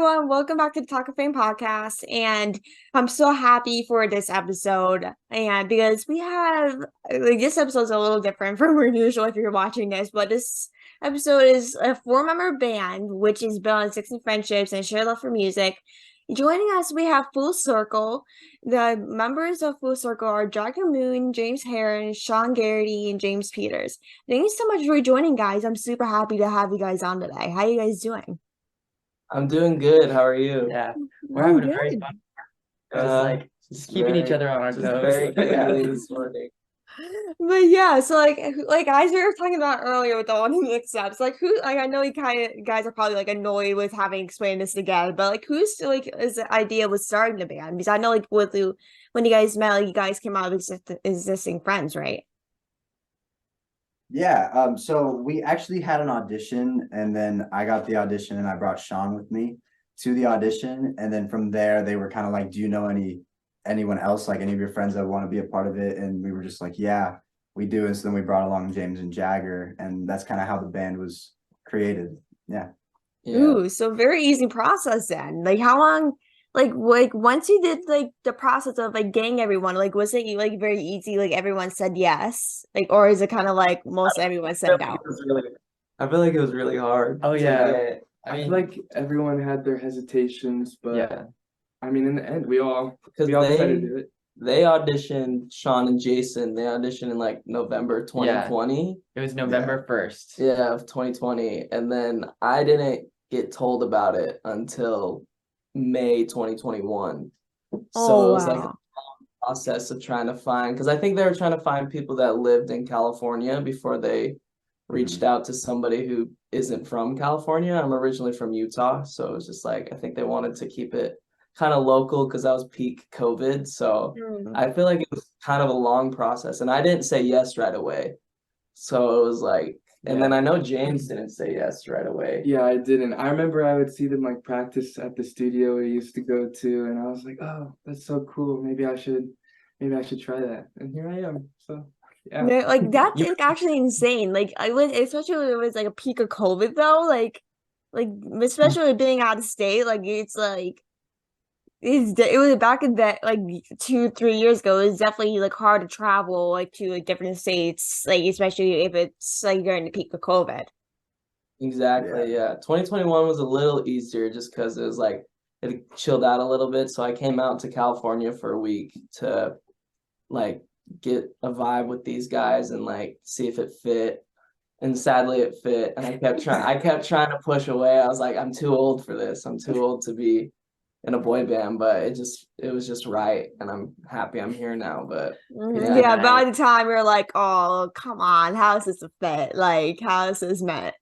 everyone. Welcome back to the Talkoffame podcast. And I'm so happy for this episode. And because we have this episode's a little different from our usual if you're watching this, but this episode is a four-member band which is built on 60 friendships and shared love for music. Joining us, we have Full Circle. The members of Full Circle are Dragon Moon, James Heron, Sean Garrity, and James Peters. Thank you so much for joining, guys. I'm super happy to have you guys on today. How are you guys doing? I'm doing good. How are you? Yeah, we're I'm having a very good. fun, just keeping each other on our toes. Very quickly this morning. But yeah, so like guys we were talking about earlier with the one who accepts, like who like I know you kind of guys are probably like annoyed with having explained this again, but like who's like is the idea with starting the band? Because I know like with you when you guys met, like you guys came out of existing friends, right? Yeah, so we actually had an audition, and then I got the audition and I brought Sean with me to the audition. And then from there they were kind of like, do you know anyone else, like any of your friends that want to be a part of it? And we were just like, yeah, we do. And so then we brought along James and Jagger, and that's kind of how the band was created. Yeah. Yeah. Ooh, so very easy process then. Like how long like once you did like the process of like getting everyone, like was it like very easy, like everyone said yes? Like or is it kind of like most everyone said no? I feel like it was really hard. Oh, to yeah. get- I feel like everyone had their hesitations, but Yeah, I mean, in the end, we all because decided to do it. they auditioned Sean and Jason. They auditioned in like November 2020. it was November 1st. Yeah, of 2020. And then I didn't get told about it until May 2021. So it was like wow. process of trying to find, because I think they were trying to find people that lived in California before they reached out to somebody who isn't from California. I'm originally from Utah, so it was just like I think they wanted to keep it kind of local because that was peak COVID. So Mm. I feel like it was kind of a long process, and I didn't say yes right away. So it was like, and then I know James didn't say yes right away. Yeah, I didn't. I remember I would see them like practice at the studio we used to go to, and I was like, oh, that's so cool. Maybe I should try that. And here I am. So yeah. Yeah, like that's You- like, actually insane. Like I would, especially when it was like a peak of COVID though. Like especially being out of state. Like it's like it was back in that like 2 3 years ago. It was definitely like hard to travel like to like different states. Like especially if it's like during the peak of COVID. Exactly, yeah. 2021 was a little easier just because it was like it chilled out a little bit. So I came out to California for a week to like get a vibe with these guys and like see if it fit. And sadly it fit. And I kept trying to push away. I was like, I'm too old for this. I'm too old to be in a boy band, but it was just right. And I'm happy I'm here now. But Mhm. yeah. Yeah, by the time we are like, oh, come on, how is this a fit? Like, how is this met?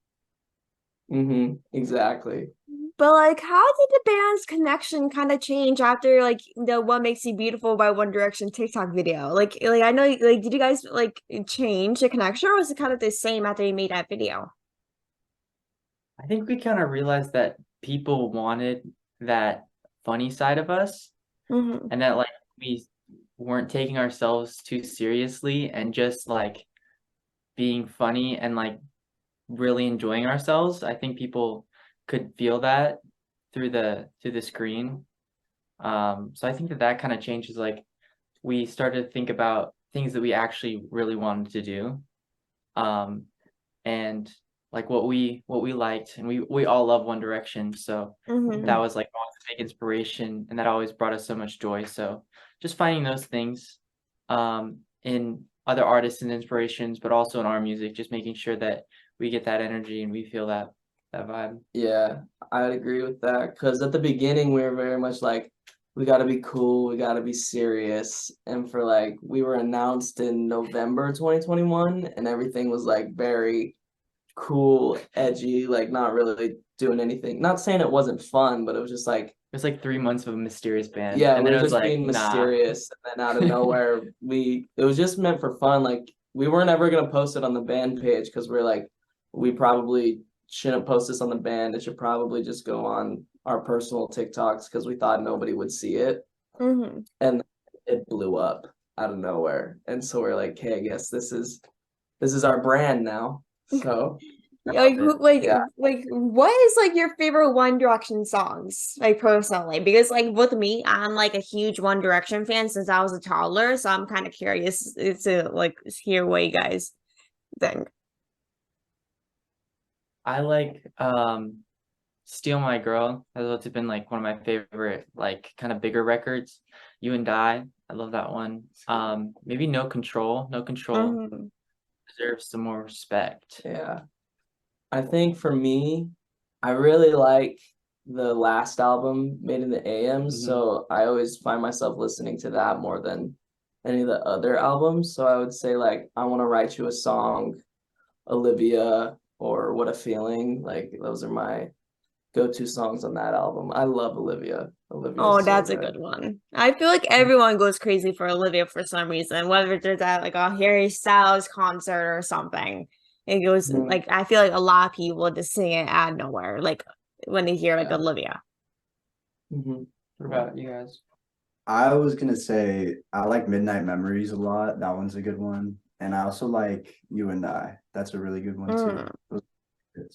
Exactly. But like, how did the band's connection kind of change after like the "What Makes You Beautiful" by One Direction TikTok video? Like I know, like, did you guys like change the connection, or was it kind of the same after you made that video? I think we kind of realized that people wanted that funny side of us, Mm-hmm. and that like we weren't taking ourselves too seriously and just like being funny and like really enjoying ourselves. I think people could feel that through the screen. So I think that kind of changes. Like we started to think about things that we actually really wanted to do, and like what we liked, and we all love One Direction, so Mm-hmm. that was like always a big inspiration, and that always brought us so much joy. So just finding those things in other artists and inspirations, but also in our music, just making sure that we get that energy and we feel that vibe. Yeah, I'd agree with that. Because at the beginning, we were very much like, we got to be cool, we got to be serious. And for like, we were announced in November 2021, and everything was like very cool, edgy, like not really doing anything. Not saying it wasn't fun, but it was just like, It was like 3 months of a mysterious band, yeah, and we then were it was just like, being nah. mysterious. And then out of nowhere, it was just meant for fun. Like, we weren't ever going to post it on the band page because we're like, we probably shouldn't post this on the band. It should probably just go on our personal TikToks because we thought nobody would see it. Mm-hmm. And it blew up out of nowhere. And so we're like, hey, I guess this is our brand now. So Like love who it. like what is like your favorite One Direction songs? Like personally, because like with me, I'm like a huge One Direction fan since I was a toddler, so I'm kind of curious to like hear what you guys think. I like Steal My Girl. That's what's been like one of my favorite like kind of bigger records. You and I love that one. Maybe No Control. No Control Mhm. deserves some more respect. Yeah. I think for me, I really like the last album, Made in the AM, Mhm. so I always find myself listening to that more than any of the other albums. So I would say like I Want to Write You a Song, Olivia, or What a Feeling. Like those are my go-to songs on that album. I love Olivia. Olivia Oh, is so that's a good. good one. I feel like everyone goes crazy for Olivia for some reason, whether it's at like a Harry Styles concert or something. It goes Mhm. like I feel like a lot of people just sing it out of nowhere, like when they hear like Yeah. Olivia. Mhm. What about you guys? I was gonna say I like Midnight Memories a lot. That one's a good one. And I also like You and I. That's a really good one too. Mm. Those are good.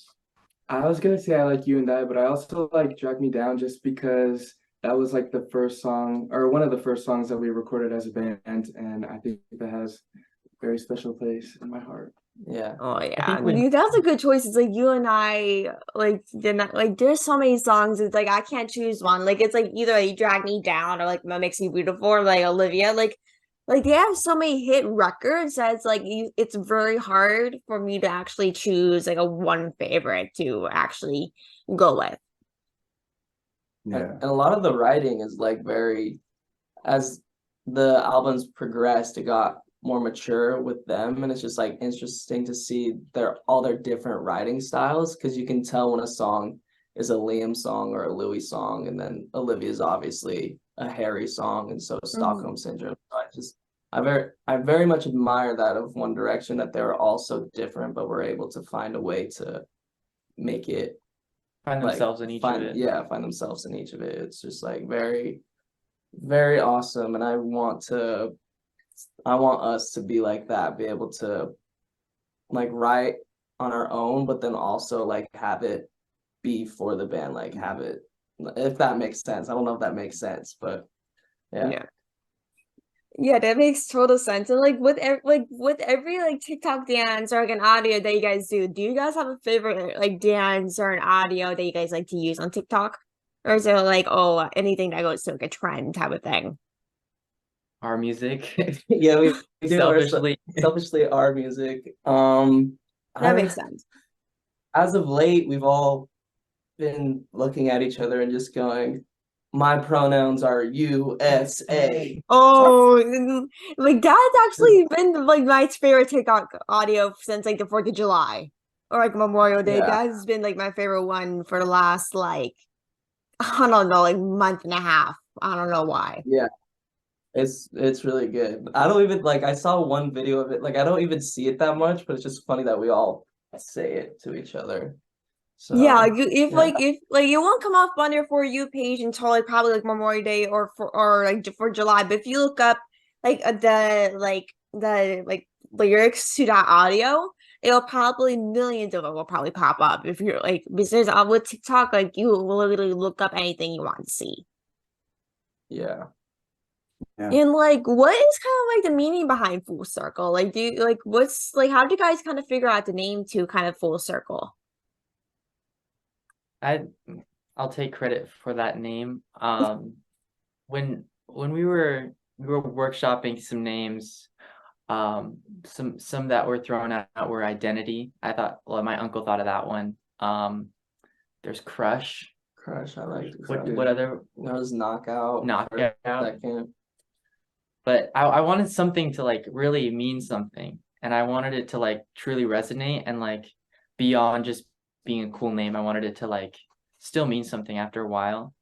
I was gonna say I like You and I, but I also like Drag Me Down just because that was like the first song or one of the first songs that we recorded as a band, and I think that has a very special place in my heart. Yeah. Oh I yeah, think when that's a good choice. It's like you and I like did not like. There's so many songs. It's like I can't choose one. Like it's like either you drag me down or like what makes you beautiful or like Olivia. Like they have so many hit records that it's like it's very hard for me to actually choose like a one favorite to actually go with. Yeah. And a lot of the writing is like very, as the albums progressed, it got more mature with them, and it's just like interesting to see their different writing styles because you can tell when a song is a Liam song or a Louis song, and then Olivia's obviously a Harry song, and so is Mhm. Stockholm Syndrome. So I very much admire that of One Direction that they were all so different, but were able to find a way to make it find like themselves in each of it. find themselves in each of it. It's just like very very awesome, and I want us to be like that, be able to like write on our own, but then also like have it be for the band, like have it, if that makes sense. I don't know if that makes sense, but yeah. Yeah. Yeah, that makes total sense. And like with every like TikTok dance or like an audio that you guys do you guys have a favorite like dance or an audio that you guys like to use on TikTok? Or is it like, oh, anything that goes to like a trend type of thing? Our music. Yeah, we do our Selfishly. selfishly our music. That makes I sense. as of late, we've all been looking at each other and just going, my pronouns are USA. Oh, like that's actually been like my favorite TikTok audio since like the 4th of July or like Memorial Day. Yeah, That has been like my favorite one for the last like I don't know, like month and a half. I don't know why. yeah. It's really good. I don't even like I saw one video of it. Like I don't even see it that much, but it's just funny that we all say it to each other. Yeah, like So yeah, if like it won't come up on your For You page until like probably like Memorial Day or like for July. But if you look up like the like lyrics to that audio, it'll probably millions of it will probably pop up if you're like because with TikTok like you will literally look up anything you want to see. yeah. Yeah. And like what is kind of like the meaning behind Full Circle? Like do you like what's like how do you guys kind of figure out the name to kind of Full Circle? I I'll take credit for that name. When we were workshopping some names, some that were thrown out were identity. I thought, well, my uncle thought of that one. There's crush. Crush, I like What other there was knockout for a knockout? second. But I wanted something to like really mean something, and I wanted it to like truly resonate and like beyond just being a cool name. I wanted it to like still mean something after a while.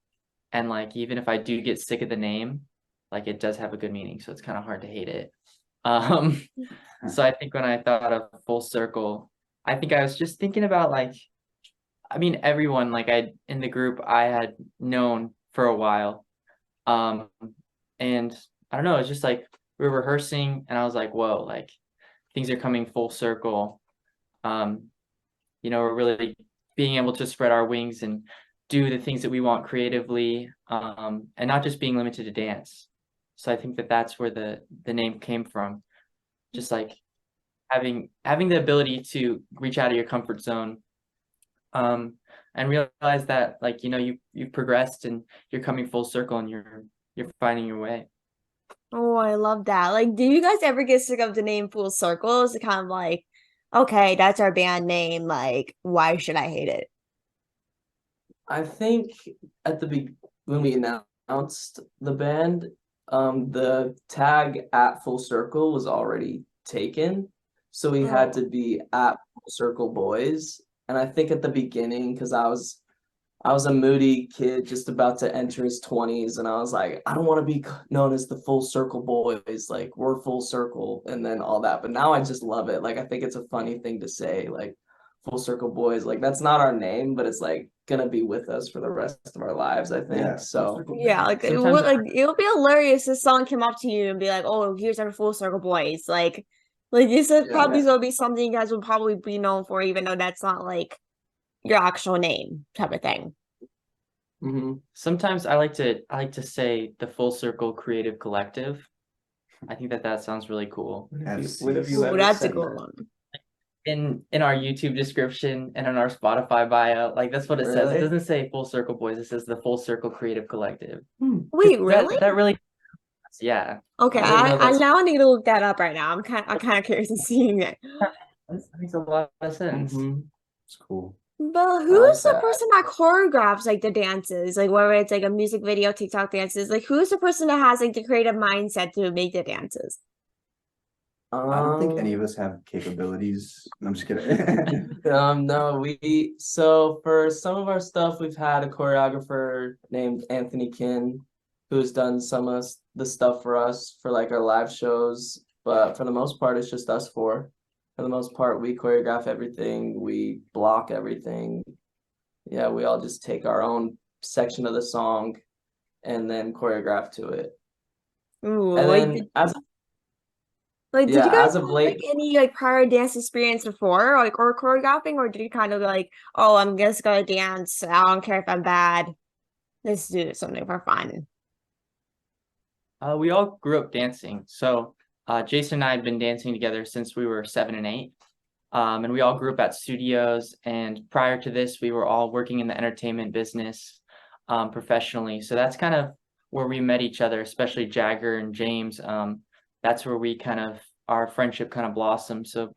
And like even if I do get sick of the name, like it does have a good meaning, so it's kind of hard to hate it. Um, so I think when I thought of Full Circle, I think I was just thinking about like, I mean, everyone like I in the group I had known for a while. Um, and I don't know, it's just like we were rehearsing and I was like, whoa, like things are coming full circle. Um, we're really being able to spread our wings and do the things that we want creatively, and not just being limited to dance. So I think that that's where the name came from, just like having the ability to reach out of your comfort zone, and realize that like you've progressed and you're coming full circle and you're finding your way. Oh, I love that. Like, do you guys ever get sick of the name Full Circle? Is it kind of like, okay, that's our band name. Like, why should I hate it? I think at when we announced the band, the tag at Full Circle was already taken, so we had to be at Full Circle Boys. And I think at the beginning, because I was a moody kid just about to enter his 20s, and I was like, I don't want to be known as the Full Circle Boys, like we're full circle, and then all that. But now I just love it. Like I think it's a funny thing to say, like Full Circle Boys. Like that's not our name, but it's like gonna be with us for the rest of our lives, I think. Yeah, So Yeah, like it Sometimes- would it would be hilarious if someone came up to you and be like, "Oh, here's our Full Circle Boys." Like this is probably Yeah. will be something you guys will probably be known for, even though that's not like your actual name type of thing. Sometimes I like to say the Full Circle Creative Collective. I think that sounds really cool. What have you Ooh, ever that's a said good that? one. In our YouTube description and in our Spotify bio, like that's what it says. It Really? doesn't say Full Circle Boys. It says the Full Circle Creative Collective. Wait, really? That really, yeah. Okay, I didn't know I that's- now need to look that up right now. I'm kind of curious in seeing it. That makes a lot of sense. It's cool. But like who's the that. person that choreographs like the dances? Like whether it's like a music video, TikTok dances, like who's the person that has like the creative mindset to make the dances? I don't think any of us have capabilities. I'm just kidding. No, so for some of our stuff, we've had a choreographer named Anthony Kin, who's done some of the stuff for us for like our live shows. But for the most part, it's just us four. For the most part, we choreograph everything, we block everything. Yeah, we all just take our own section of the song and then choreograph to it. Ooh, And like, then did you guys as of have late, like any like prior dance experience before, like or choreographing, or did you kind of like, oh, I'm just gonna dance. I don't care if I'm bad. Let's do something for fun. We all grew up dancing. So Jason and I had been dancing together since we were 7 and 8. And we all grew up at studios. And prior to this, we were all working in the entertainment business professionally. So that's kind of where we met each other, especially Jagger and James. That's where our friendship kind of blossomed. So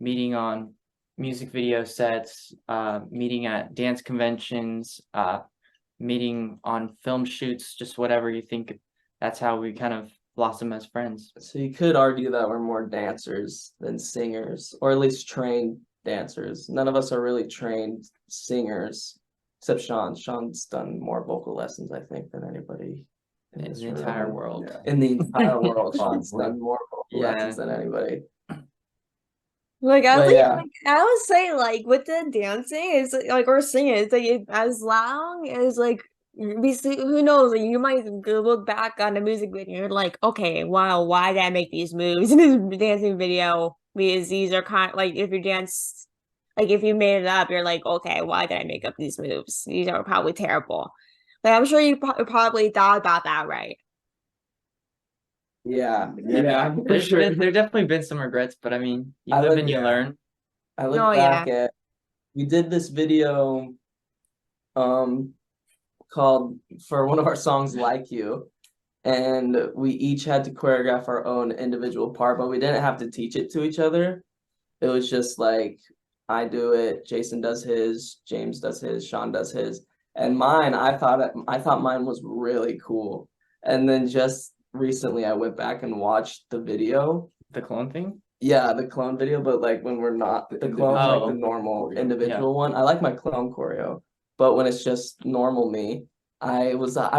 meeting on music video sets, meeting at dance conventions, meeting on film shoots, just whatever you think. That's how we kind of blossom as friends. so you could argue that we're more dancers than singers, or at least trained dancers. None of us are really trained singers, except Sean. Sean's done more vocal lessons, I think, than anybody In this the room. entire world. Yeah. In the entire world, Sean's done more vocal Yeah. lessons than anybody. Like But yeah. like, I would say like with the dancing, it's like or singing, it's like as long as like who knows, like, you might go look back on the music video and you're like, okay, wow, why did I make these moves in this dancing video? Because these are kind of like if you made it up, you're like, okay, why did I make up these moves? These are probably terrible. But I'm sure you probably thought about that, right? Yeah. Yeah, for There's sure. there definitely been some regrets, but I mean, you I live would- and you yeah. learn. I look Oh, back at we did this video called for one of our songs Like You, and we each had to choreograph our own individual part, but we didn't have to teach it to each other. It was just like I do it, Jason does his, James does his, Sean does his, and mine. I thought mine was really cool, and then just recently I went back and watched the video. The clone thing. Yeah, the clone video, but like when we're not the clone, like the normal individual one. I like my clone choreo, but when it's just normal me, I've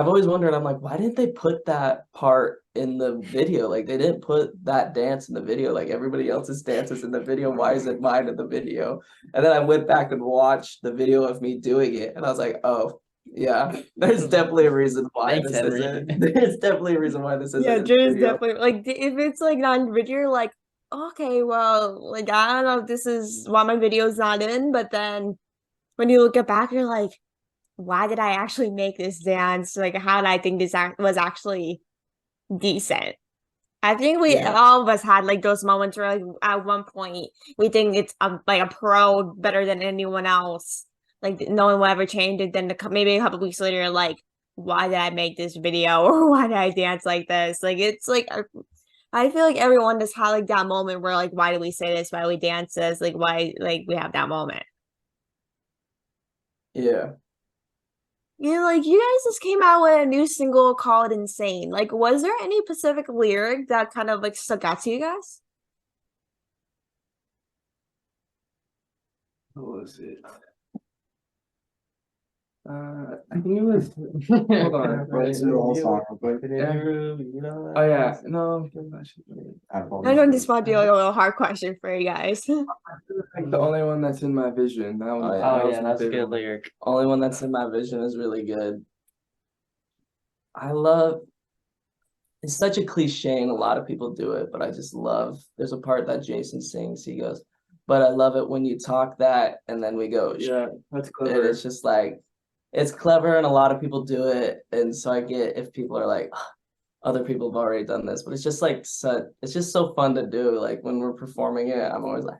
always wondered, I'm like, why didn't they put that part in the video? Like they didn't put that dance in the video, like everybody else's dances in the video. Why is it mine in the video? And then I went back and watched the video of me doing it, and I was like, oh, yeah, there's definitely a reason why Thanks, this Henry. isn't. There's definitely a reason why this isn't. Yeah, in the Dre's video. definitely like if it's like non-video, you're like, okay, well, like I don't know if this is why my video's not in, but then when you look it back, you're like, why did I actually make this dance? Like, how did I think this was actually decent? I think we Yeah. all of us had like those moments where like at one point we think it's like a pro better than anyone else. Like no one will ever change it. Then maybe a couple weeks later, like, why did I make this video or why did I dance like this? Like it's like I feel like everyone just had like that moment where like, why do we say this? Why do we dance this? Like why like we have that moment. Yeah. Like you guys just came out with a new single called Insane. Like, was there any specific lyric that kind of like stuck out to you guys? What was it? I think it was. Hold on. Let's do the whole song real quick. Oh yeah, no. I know this might be like a little hard question for you guys. Like the only one that's in my vision. That one. Oh, yeah. that Oh was yeah, my that's a favorite good one. lyric. Only one that's in my vision is really good. I love it's such a cliche and a lot of people do it, but I just love there's a part that Jason sings. He goes, but I love it when you talk that and then we go Yeah, that's and clever. it's just like it's clever and a lot of people do it. And so I get if people are like, "Ugh, other people have already done this, but it's just like it's just so fun to do. Like when we're performing it, I'm always like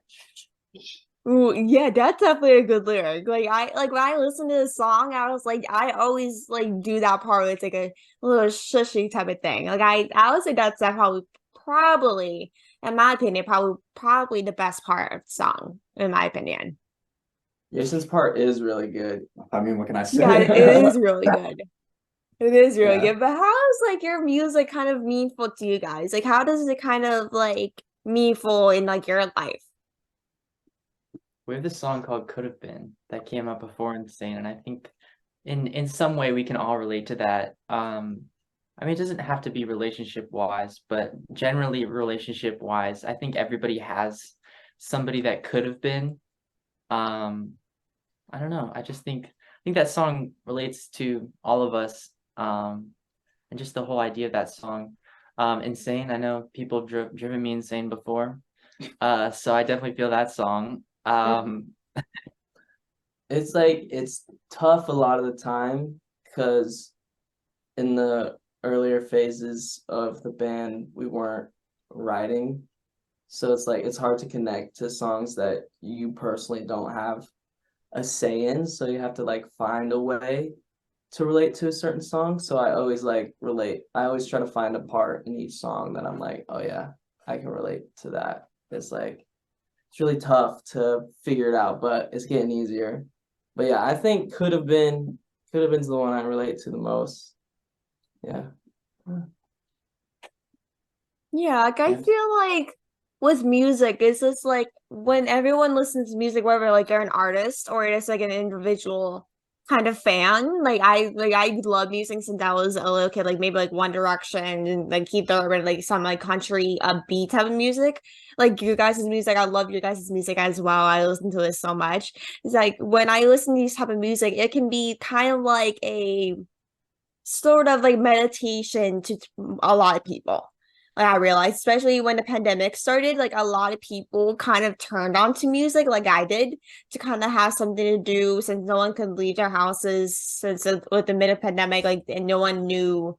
Ooh, yeah, that's definitely a good lyric. Like when I listened to the song, I was like, I always like do that part where it's like a little shushy type of thing. Like I would say that's probably, in my opinion, probably the best part of the song, in my opinion. Jason's part is really good. I mean, what can I say? Yeah, it is really good. It is really Yeah. good. But how is like your music kind of meaningful to you guys? Like how does it kind of like meaningful in like your life? We have this song called Could Have Been that came out before Insane, and I think in some way we can all relate to that. I mean, it doesn't have to be relationship wise, but generally relationship wise, I think everybody has somebody that could have been. I don't know. I think that song relates to all of us. And just the whole idea of that song. Insane. I know people have driven me insane before. So I definitely feel that song. It's like it's tough a lot of the time because in the earlier phases of the band we weren't writing. So it's like it's hard to connect to songs that you personally don't have a say in. So you have to like find a way to relate to a certain song. So I always like relate. I always try to find a part in each song that I'm like, oh yeah, I can relate to that. It's like it's really tough to figure it out, but it's getting easier. But yeah, I think could have been the one I relate to the most. Yeah. Yeah, like I Yeah. feel like with music, it's just like when everyone listens to music, whether like they're an artist or it's like an individual kind of fan. Like I love music since I was a little kid, like maybe like One Direction and like Keith Urban, like some like country upbeat type of music. Like your guys' music, I love your guys' music as well. I listen to it so much. It's like when I listen to these type of music, it can be kind of like a sort of like meditation to a lot of people. Like I realized, especially when the pandemic started, like a lot of people kind of turned on to music, like I did, to kind of have something to do since no one could leave their houses since with the mid of pandemic, like and no one knew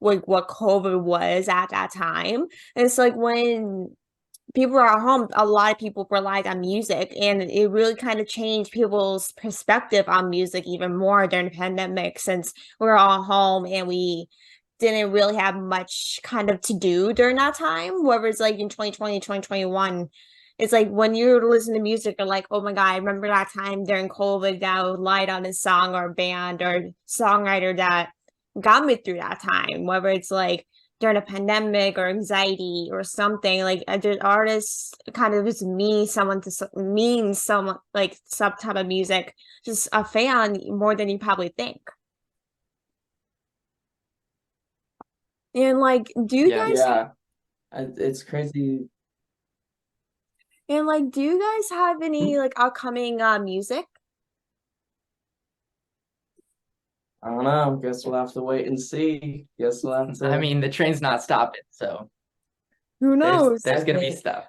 like what COVID was at that time. And it's like when people are at home, a lot of people relied on music, and it really kind of changed people's perspective on music even more during the pandemic since we are all home and we didn't really have much kind of to do during that time. Whether it's like in 2020, 2021, it's like when you listen to music, you're like, oh my God, I remember that time during COVID that I relied on a song or a band or songwriter that got me through that time. Whether it's like during a pandemic or anxiety or something like the artist kind of just means someone like some type of music, just a fan more than you probably think. And like do you Yeah. guys Yeah. It's crazy. and like do you guys have any like upcoming music? I don't know. Guess we'll have to wait and see. Guess we'll have I to mean, the train's not stopping, so Who knows? there's gonna be stuff.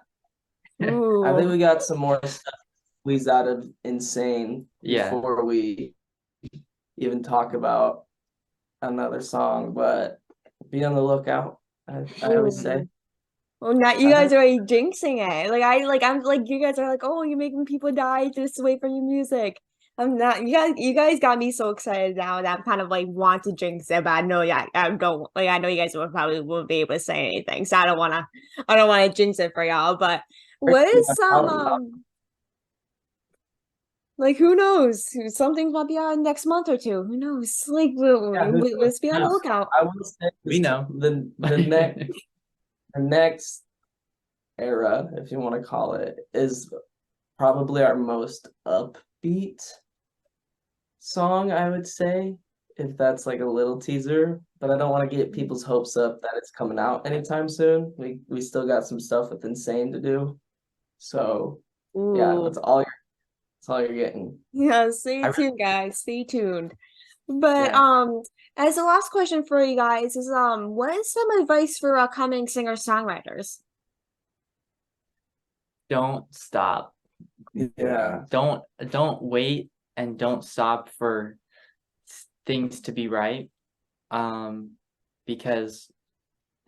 I think Ooh. we got some more stuff squeezed out of Insane Yeah. before we even talk about another song, but be on the lookout. I always say. Ooh. Well, now you I guys think- are already jinxing it. I'm like, you guys are like, oh, you're making people die just wait for your music. I'm not. You guys got me so excited now that I'm kind of like want to jinx it, but I know, yeah, I don't like. I know you guys will probably won't be able to say anything, so I don't want to jinx it for y'all. But what is some like who knows? Something might be on next month or two. Who knows? Like, Yeah, who knows? let's be on the Yeah. lookout. I will say We know. the next era, if you want to call it, is probably our most upbeat song, I would say, if that's like a little teaser. But I don't want to get people's hopes up that it's coming out anytime soon. We still got some stuff with Insane to do. So yeah, Ooh. that's all you're getting. Yeah, stay I tuned, guys. Stay tuned. But Yeah. as the last question for you guys is what is some advice for upcoming singer-songwriters? Don't stop. Yeah. Don't wait and don't stop for things to be right. Because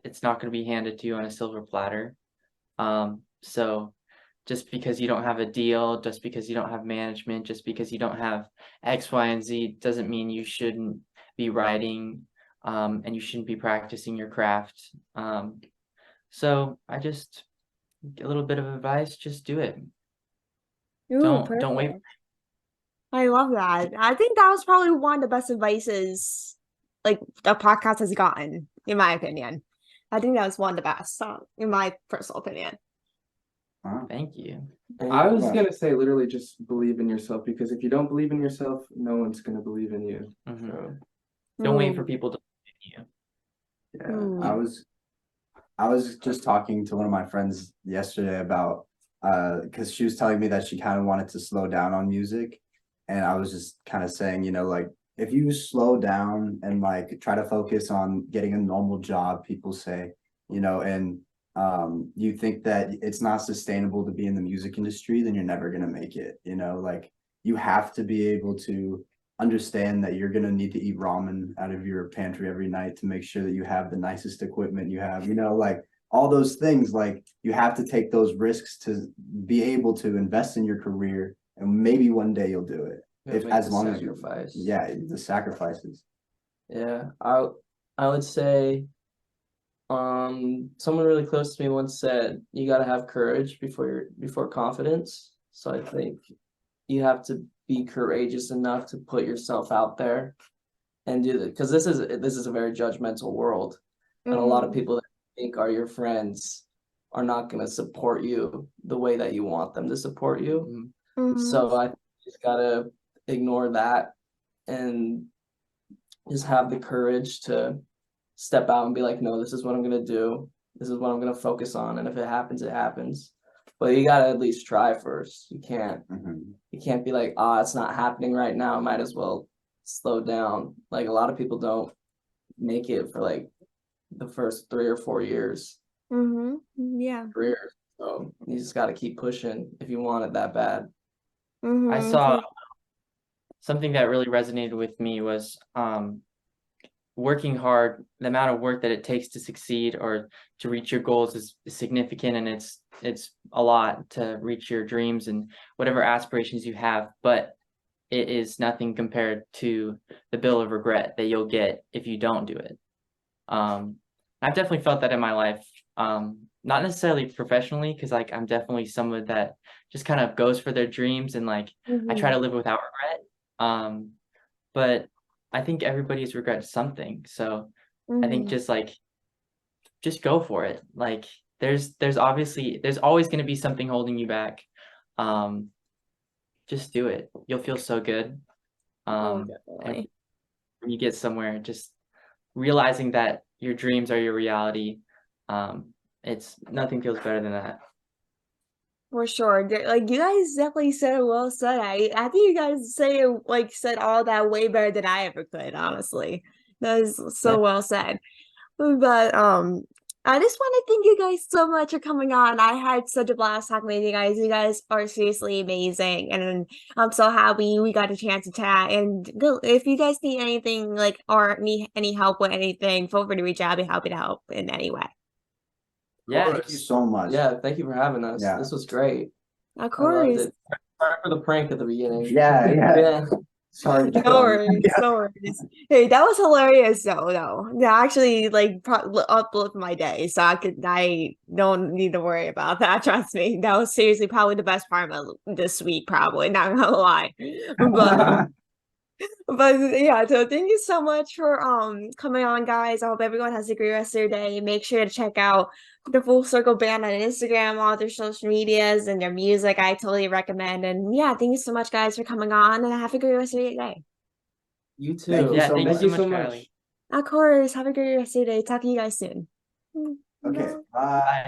it's not going to be handed to you on a silver platter. So just because you don't have a deal, just because you don't have management, just because you don't have X, Y, and Z doesn't mean you shouldn't be writing, and you shouldn't be practicing your craft. So I just a little bit of advice, just do it. Ooh, Don't wait. perfect. I love that. I think that was probably one of the best advices like the podcast has gotten, in my opinion. I think that was one of the best, in my personal opinion. Thank you. I was gonna say literally just believe in yourself, because if you don't believe in yourself, no one's gonna believe in you. Mhm. So Don't wait for Ooh. people to believe in you. Yeah, Ooh. I was just talking to one of my friends yesterday about because she was telling me that she kind of wanted to slow down on music, and I was just kind of saying, you know, like if you slow down and like try to focus on getting a normal job, people say, you know, and you think that it's not sustainable to be in the music industry, then you're never gonna make it, you know, like you have to be able to understand that you're gonna need to eat ramen out of your pantry every night to make sure that you have the nicest equipment you have, you know, like all those things, like you have to take those risks to be able to invest in your career, and maybe one day you'll do it. If as long as you, yeah, the sacrifices. Yeah, I would say someone really close to me once said you got to have courage before confidence. So I think you have to be courageous enough to put yourself out there and do that, because this is a very judgmental world, and a lot of people that you think are your friends are not going to support you the way that you want them to support you. Mhm. So I just gotta ignore that and just have the courage to step out and be like, no, this is what I'm gonna do. This is what I'm gonna focus on, and if it happens, it happens. But you gotta at least try first. You can't be like, it's not happening right now. I might as well slow down. Like a lot of people don't make it for like the first 3 or 4 years Yeah. career. So you just gotta keep pushing if you want it that bad. I saw something that really resonated with me was working hard. The amount of work that it takes to succeed or to reach your goals is significant, and it's a lot to reach your dreams and whatever aspirations you have, but it is nothing compared to the bill of regret that you'll get if you don't do it. I've definitely felt that in my life, not necessarily professionally, because like I'm definitely someone that just kind of goes for their dreams, and like I try to live without regret. But I think everybody's regret something. So I think just go for it. Like there's always going to be something holding you back. Just do it. You'll feel so good. And when you get somewhere, just realizing that your dreams are your reality. It's nothing feels better than that. For sure. Like you guys definitely said it well said. I think you guys said all that way better than I ever could, honestly. That is so well said. But I just want to thank you guys so much for coming on. I had such a blast talking with you guys. You guys are seriously amazing, and I'm so happy we got a chance to chat. And if you guys need anything, like, or need any help with anything, feel free to reach out. I'll be happy to help in any way. Yeah. Thank you so much. Yeah, thank you for having us. Yeah. This was great. Of I loved course. it. Sorry for the prank at the beginning. Yeah. Sorry. No worries, no worries. Hey, that was hilarious though. No, that actually like uplift my day, so I don't need to worry about that. Trust me, that was seriously probably the best part of this week. Probably not gonna lie, but yeah. So thank you so much for coming on, guys. I hope everyone has a great rest of their day. Make sure to check out the Full Circle Band on Instagram, all their social medias, and their music. I totally recommend. And yeah, thank you so much, guys, for coming on, and have a great rest of your day. You too. Thank you Yeah, so thank much. you so Thank you much, so much. Kylie. Of course, have a great rest of your day. Talk to you guys soon. Okay. Bye. Bye.